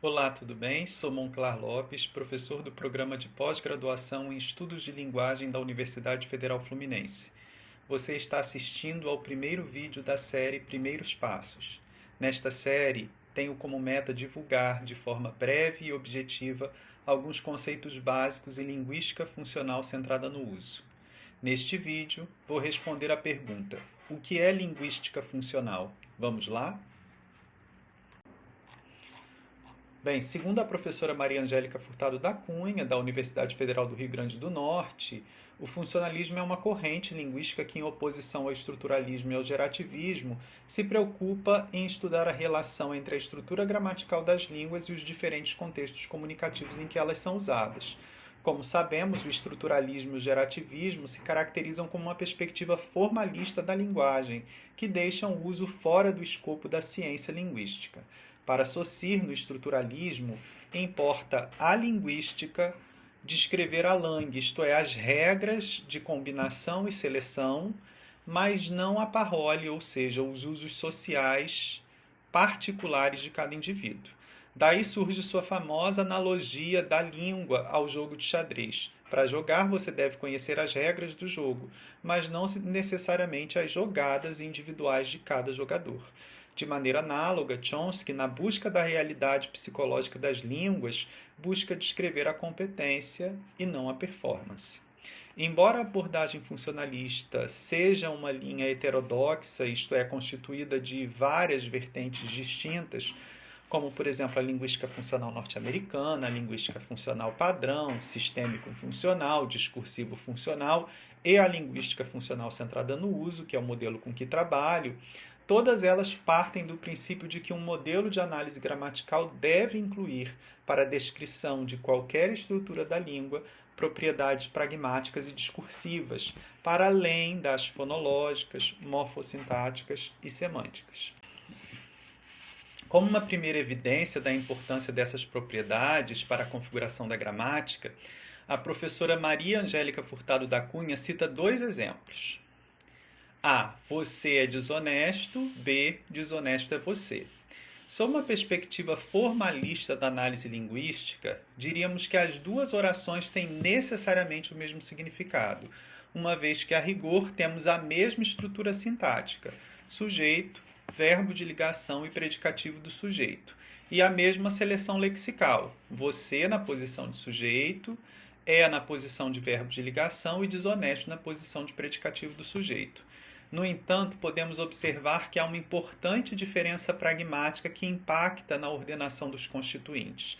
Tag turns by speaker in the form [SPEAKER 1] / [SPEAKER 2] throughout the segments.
[SPEAKER 1] Olá, tudo bem? Sou Monclar Lopes, professor do programa de pós-graduação em Estudos de Linguagem da Universidade Federal Fluminense. Você está assistindo ao primeiro vídeo da série Primeiros Passos. Nesta série, tenho como meta divulgar, de forma breve e objetiva, alguns conceitos básicos em linguística funcional centrada no uso. Neste vídeo, vou responder à pergunta: o que é linguística funcional? Vamos lá? Bem, segundo a professora Maria Angélica Furtado da Cunha, da Universidade Federal do Rio Grande do Norte, o funcionalismo é uma corrente linguística que, em oposição ao estruturalismo e ao gerativismo, se preocupa em estudar a relação entre a estrutura gramatical das línguas e os diferentes contextos comunicativos em que elas são usadas. Como sabemos, o estruturalismo e o gerativismo se caracterizam como uma perspectiva formalista da linguagem, que deixam o uso fora do escopo da ciência linguística. Para Saussure, no estruturalismo, importa a linguística descrever a langue, isto é, as regras de combinação e seleção, mas não a parole, ou seja, os usos sociais particulares de cada indivíduo. Daí surge sua famosa analogia da língua ao jogo de xadrez. Para jogar, você deve conhecer as regras do jogo, mas não necessariamente as jogadas individuais de cada jogador. De maneira análoga, Chomsky, na busca da realidade psicológica das línguas, busca descrever a competência e não a performance. Embora a abordagem funcionalista seja uma linha heterodoxa, isto é, constituída de várias vertentes distintas, como, por exemplo, a linguística funcional norte-americana, a linguística funcional padrão, sistêmico-funcional, discursivo-funcional e a linguística funcional centrada no uso, que é o modelo com que trabalho, todas elas partem do princípio de que um modelo de análise gramatical deve incluir, para a descrição de qualquer estrutura da língua, propriedades pragmáticas e discursivas, para além das fonológicas, morfossintáticas e semânticas. Como uma primeira evidência da importância dessas propriedades para a configuração da gramática, a professora Maria Angélica Furtado da Cunha cita dois exemplos. A. Você é desonesto. B. Desonesto é você. Sob uma perspectiva formalista da análise linguística, diríamos que as duas orações têm necessariamente o mesmo significado, uma vez que, a rigor, temos a mesma estrutura sintática, sujeito, verbo de ligação e predicativo do sujeito, e a mesma seleção lexical, você na posição de sujeito, é na posição de verbo de ligação e desonesto na posição de predicativo do sujeito. No entanto, podemos observar que há uma importante diferença pragmática que impacta na ordenação dos constituintes.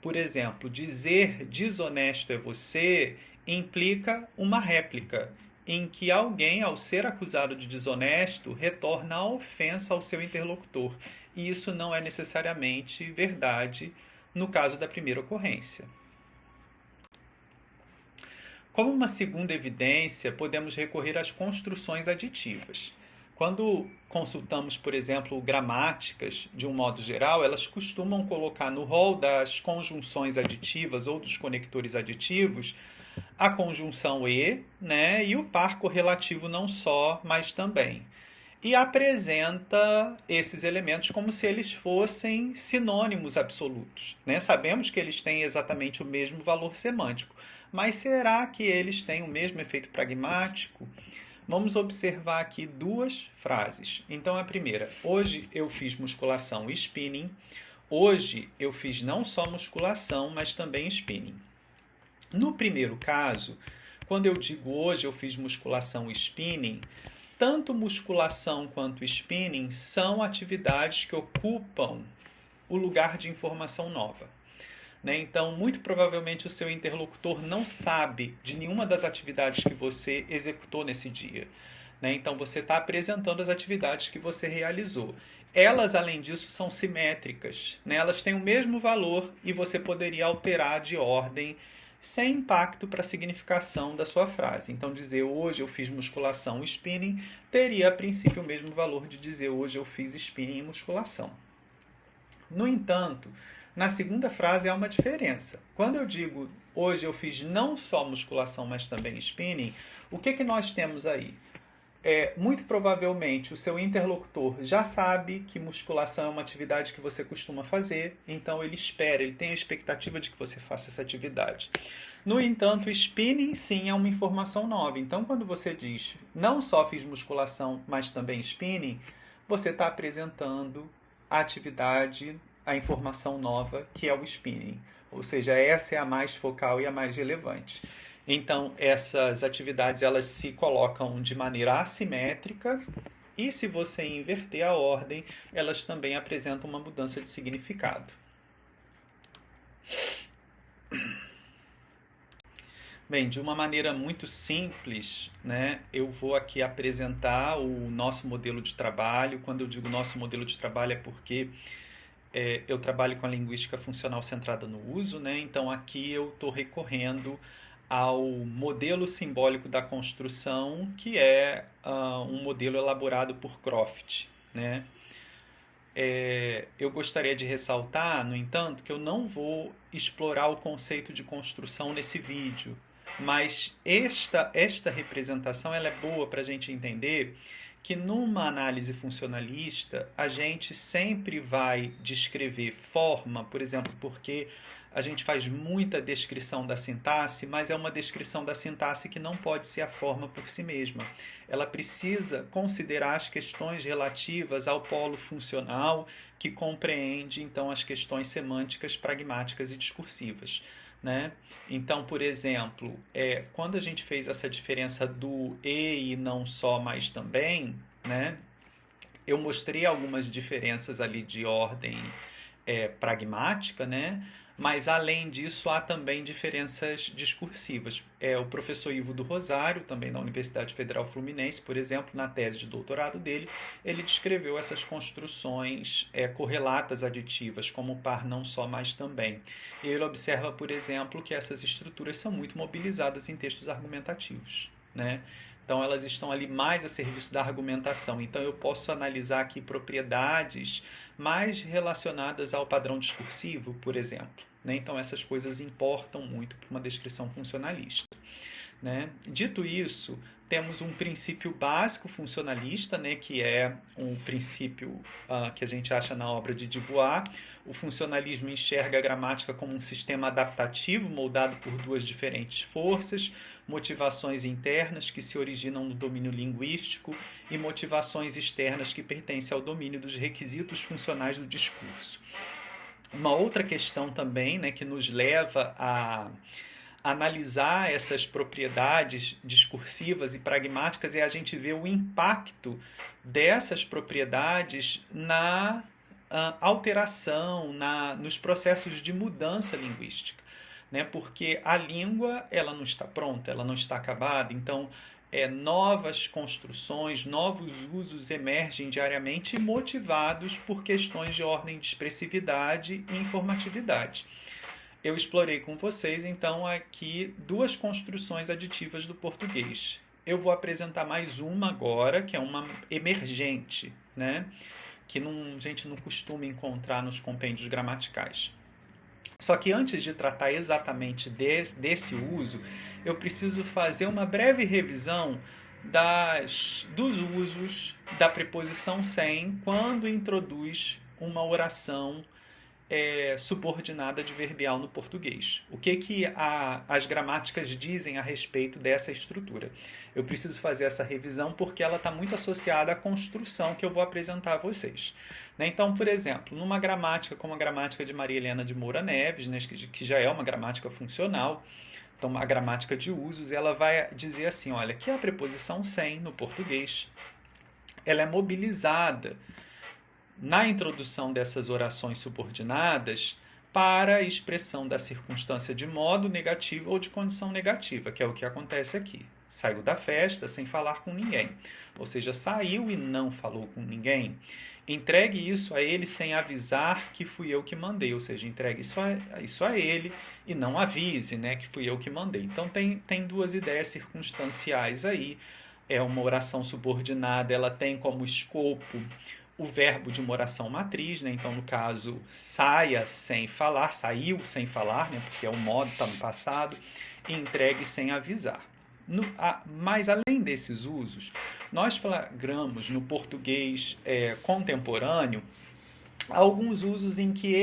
[SPEAKER 1] Por exemplo, dizer desonesto é você implica uma réplica, em que alguém, ao ser acusado de desonesto, retorna a ofensa ao seu interlocutor. E isso não é necessariamente verdade no caso da primeira ocorrência. Como uma segunda evidência, podemos recorrer às construções aditivas. Quando consultamos, por exemplo, gramáticas, de um modo geral, elas costumam colocar no rol das conjunções aditivas ou dos conectores aditivos a conjunção e, né, e o par correlativo não só, mas também. E apresenta esses elementos como se eles fossem sinônimos absolutos, né? Sabemos que eles têm exatamente o mesmo valor semântico, mas será que eles têm o mesmo efeito pragmático? Vamos observar aqui duas frases. Então, a primeira: hoje eu fiz musculação e spinning. Hoje eu fiz não só musculação, mas também spinning. No primeiro caso, quando eu digo hoje eu fiz musculação e spinning, tanto musculação quanto spinning são atividades que ocupam o lugar de informação nova. Então, muito provavelmente o seu interlocutor não sabe de nenhuma das atividades que você executou nesse dia. Então, você está apresentando as atividades que você realizou. Elas, além disso, são simétricas. Elas têm o mesmo valor e você poderia alterar de ordem sem impacto para a significação da sua frase. Então, dizer hoje eu fiz musculação e spinning teria, a princípio, o mesmo valor de dizer hoje eu fiz spinning e musculação. No entanto, na segunda frase há uma diferença. Quando eu digo hoje eu fiz não só musculação, mas também spinning, o que nós temos aí? muito provavelmente o seu interlocutor já sabe que musculação é uma atividade que você costuma fazer, então ele espera, ele tem a expectativa de que você faça essa atividade. No entanto, o spinning sim é uma informação nova. Então, quando você diz não só fiz musculação, mas também spinning, você está apresentando a atividade, a informação nova, que é o spinning. Ou seja, essa é a mais focal e a mais relevante. Então, essas atividades elas se colocam de maneira assimétrica e se você inverter a ordem, elas também apresentam uma mudança de significado. Bem, de uma maneira muito simples, né, eu vou aqui apresentar o nosso modelo de trabalho. Quando eu digo nosso modelo de trabalho é porque eu trabalho com a linguística funcional centrada no uso, né? Então aqui eu estou recorrendo ao modelo simbólico da construção, que é um modelo elaborado por Croft, né? Eu gostaria de ressaltar, no entanto, que eu não vou explorar o conceito de construção nesse vídeo, mas esta representação ela é boa para a gente entender que numa análise funcionalista a gente sempre vai descrever forma, por exemplo, porque a gente faz muita descrição da sintaxe, mas é uma descrição da sintaxe que não pode ser a forma por si mesma. Ela precisa considerar as questões relativas ao polo funcional, que compreende então as questões semânticas, pragmáticas e discursivas, né? Então, por exemplo, quando a gente fez essa diferença do e não só, mas também, né? Eu mostrei algumas diferenças ali de ordem pragmática, né? Mas, além disso, há também diferenças discursivas. O professor Ivo do Rosário, também da Universidade Federal Fluminense, por exemplo, na tese de doutorado dele, ele descreveu essas construções correlatas aditivas, como par não só, mas também. E ele observa, por exemplo, que essas estruturas são muito mobilizadas em textos argumentativos, né? Então, elas estão ali mais a serviço da argumentação. Então, eu posso analisar aqui propriedades mais relacionadas ao padrão discursivo, por exemplo, né? Então, essas coisas importam muito para uma descrição funcionalista, né? Dito isso, temos um princípio básico funcionalista, né, que é um princípio que a gente acha na obra de Dubois. O funcionalismo enxerga a gramática como um sistema adaptativo moldado por duas diferentes forças, motivações internas que se originam no domínio linguístico e motivações externas que pertencem ao domínio dos requisitos funcionais do discurso. Uma outra questão também, né, que nos leva a analisar essas propriedades discursivas e pragmáticas é a gente ver o impacto dessas propriedades na alteração, nos processos de mudança linguística, né? Porque a língua ela não está pronta, ela não está acabada, então novas construções, novos usos emergem diariamente motivados por questões de ordem de expressividade e informatividade. Eu explorei com vocês, então, aqui duas construções aditivas do português. Eu vou apresentar mais uma agora, que é uma emergente, né? Que a gente não costuma encontrar nos compêndios gramaticais. Só que antes de tratar exatamente desse uso, eu preciso fazer uma breve revisão dos usos da preposição sem quando introduz uma oração subordinada adverbial no português. O que as gramáticas dizem a respeito dessa estrutura? Eu preciso fazer essa revisão porque ela está muito associada à construção que eu vou apresentar a vocês. Né? Então, por exemplo, numa gramática como a gramática de Maria Helena de Moura Neves, né, que já é uma gramática funcional, então a gramática de usos, ela vai dizer assim, olha, que a preposição sem no português, ela é mobilizada na introdução dessas orações subordinadas para a expressão da circunstância de modo negativo ou de condição negativa, que é o que acontece aqui. Saiu da festa sem falar com ninguém, ou seja, saiu e não falou com ninguém. Entregue isso a ele sem avisar que fui eu que mandei, ou seja, entregue isso a ele e não avise, né, que fui eu que mandei. Então tem duas ideias circunstanciais aí. Uma oração subordinada, ela tem como escopo o verbo de uma oração matriz, né? Então, no caso, saiu sem falar, né? Porque é o modo, está no passado, e entregue sem avisar. Mas além desses usos, nós flagramos no português contemporâneo alguns usos em que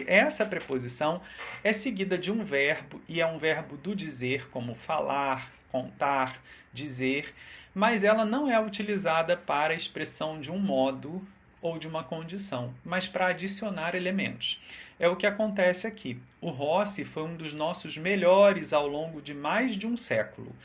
[SPEAKER 1] essa preposição é seguida de um verbo e é um verbo do dizer, como falar, contar, dizer, mas ela não é utilizada para a expressão de um modo ou de uma condição, mas para adicionar elementos. É o que acontece aqui. O Rossi foi um dos nossos melhores ao longo de mais de um século.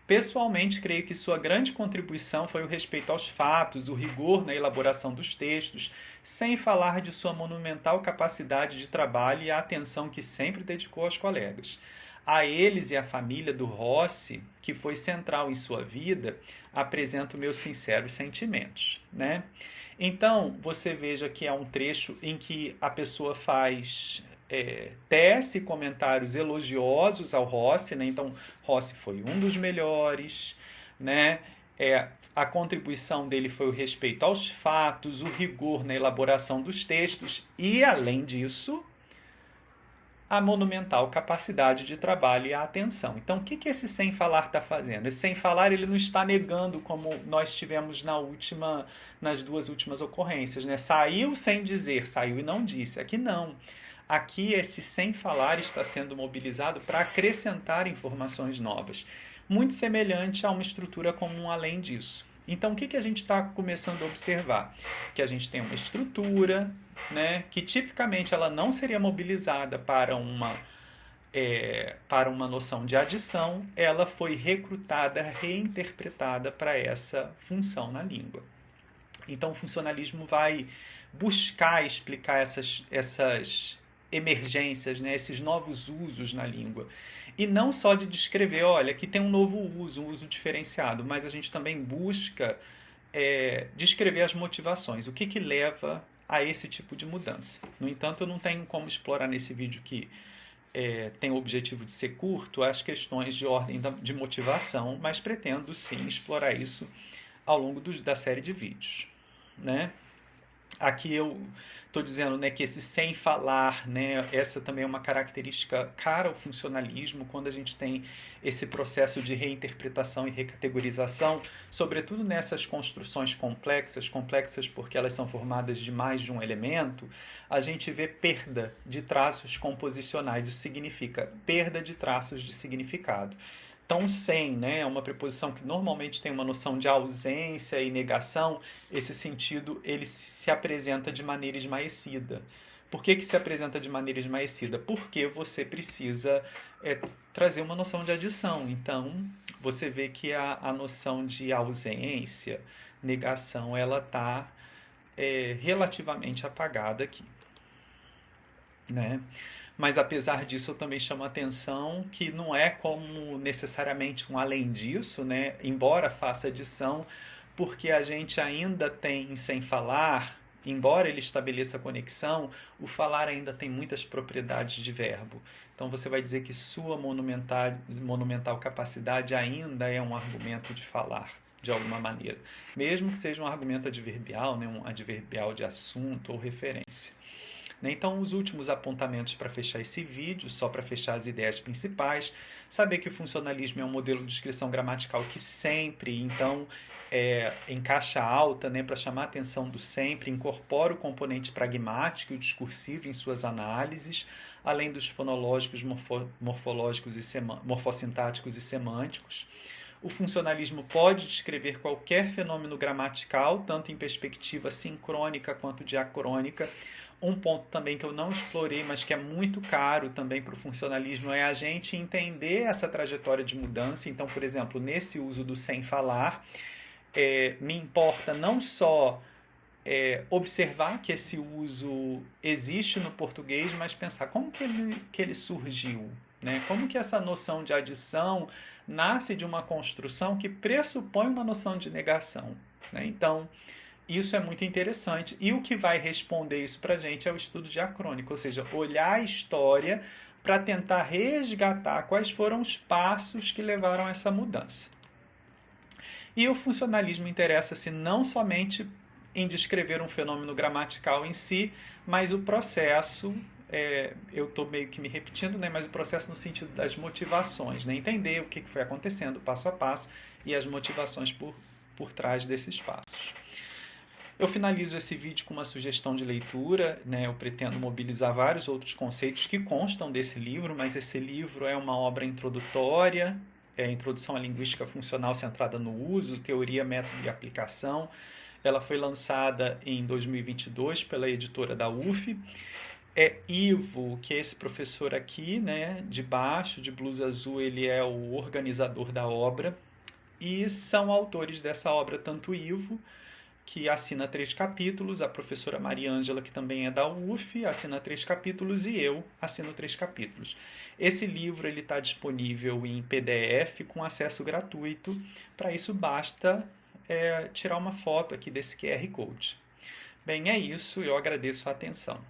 [SPEAKER 1] Pessoalmente, creio que sua grande contribuição foi o respeito aos fatos, o rigor na elaboração dos textos, sem falar de sua monumental capacidade de trabalho e a atenção que sempre dedicou aos colegas. A eles e à família do Rossi, que foi central em sua vida, apresento meus sinceros sentimentos, né? Então, você veja que é um trecho em que a pessoa tece comentários elogiosos ao Rossi, né? Então, Rossi foi um dos melhores, né? A contribuição dele foi o respeito aos fatos, o rigor na elaboração dos textos e, além disso, a monumental capacidade de trabalho e a atenção. Então, o que esse sem falar está fazendo? Esse sem falar, ele não está negando, como nós tivemos nas duas últimas ocorrências, né? Saiu sem dizer, saiu e não disse. Aqui não. Aqui esse sem falar está sendo mobilizado para acrescentar informações novas, muito semelhante a uma estrutura comum além disso. Então, o que a gente está começando a observar? Que a gente tem uma estrutura, né, que tipicamente ela não seria mobilizada para uma noção de adição, ela foi recrutada, reinterpretada para essa função na língua. Então, o funcionalismo vai buscar explicar essas emergências, né, esses novos usos na língua. E não só de descrever, olha, aqui tem um novo uso, um uso diferenciado, mas a gente também busca descrever as motivações, o que leva a esse tipo de mudança. No entanto, eu não tenho como explorar nesse vídeo que tem o objetivo de ser curto as questões de ordem de motivação, mas pretendo sim explorar isso ao longo da série de vídeos, né? Aqui eu estou dizendo, né, que esse sem falar, né, essa também é uma característica cara ao funcionalismo, quando a gente tem esse processo de reinterpretação e recategorização, sobretudo nessas construções complexas porque elas são formadas de mais de um elemento, a gente vê perda de traços composicionais. Isso significa perda de traços de significado. Então, sem, né, é uma preposição que normalmente tem uma noção de ausência e negação. Esse sentido ele se apresenta de maneira esmaecida. Por que se apresenta de maneira esmaecida? Porque você precisa trazer uma noção de adição. Então, você vê que a noção de ausência, negação, ela está relativamente apagada aqui, né? Mas apesar disso eu também chamo a atenção que não é como necessariamente um além disso, né? Embora faça adição, porque a gente ainda tem sem falar, embora ele estabeleça conexão, o falar ainda tem muitas propriedades de verbo. Então você vai dizer que sua monumental capacidade ainda é um argumento de falar, de alguma maneira. Mesmo que seja um argumento adverbial, né? Um adverbial de assunto ou referência. Então, os últimos apontamentos para fechar esse vídeo, só para fechar as ideias principais, saber que o funcionalismo é um modelo de descrição gramatical que sempre, então, em caixa alta, né, para chamar a atenção do sempre, incorpora o componente pragmático e o discursivo em suas análises, além dos fonológicos, morfológicos e morfossintáticos e semânticos. O funcionalismo pode descrever qualquer fenômeno gramatical, tanto em perspectiva sincrônica quanto diacrônica. Um ponto também que eu não explorei, mas que é muito caro também para o funcionalismo, é a gente entender essa trajetória de mudança. Então, por exemplo, nesse uso do sem falar, me importa não só observar que esse uso existe no português, mas pensar como que ele surgiu, né? Como que essa noção de adição nasce de uma construção que pressupõe uma noção de negação, né? Então, isso é muito interessante. E o que vai responder isso para a gente é o estudo diacrônico, ou seja, olhar a história para tentar resgatar quais foram os passos que levaram a essa mudança. E o funcionalismo interessa-se não somente em descrever um fenômeno gramatical em si, mas o processo eu estou meio que me repetindo, né? Mas o processo no sentido das motivações, né? Entender o que foi acontecendo passo a passo e as motivações por trás desses passos. Eu finalizo esse vídeo com uma sugestão de leitura, né? Eu pretendo mobilizar vários outros conceitos que constam desse livro, mas esse livro é uma obra introdutória, Introdução à Linguística Funcional Centrada no Uso, Teoria, Método e Aplicação. Ela foi lançada em 2022 pela editora da UF. Ivo, que é esse professor aqui, né, de baixo, de blusa azul, ele é o organizador da obra. E são autores dessa obra, tanto Ivo, que assina 3 capítulos, a professora Maria Ângela, que também é da UF, assina 3 capítulos, e eu assino 3 capítulos. Esse livro está disponível em PDF com acesso gratuito. Para isso basta tirar uma foto aqui desse QR Code. Bem, é isso, eu agradeço a atenção.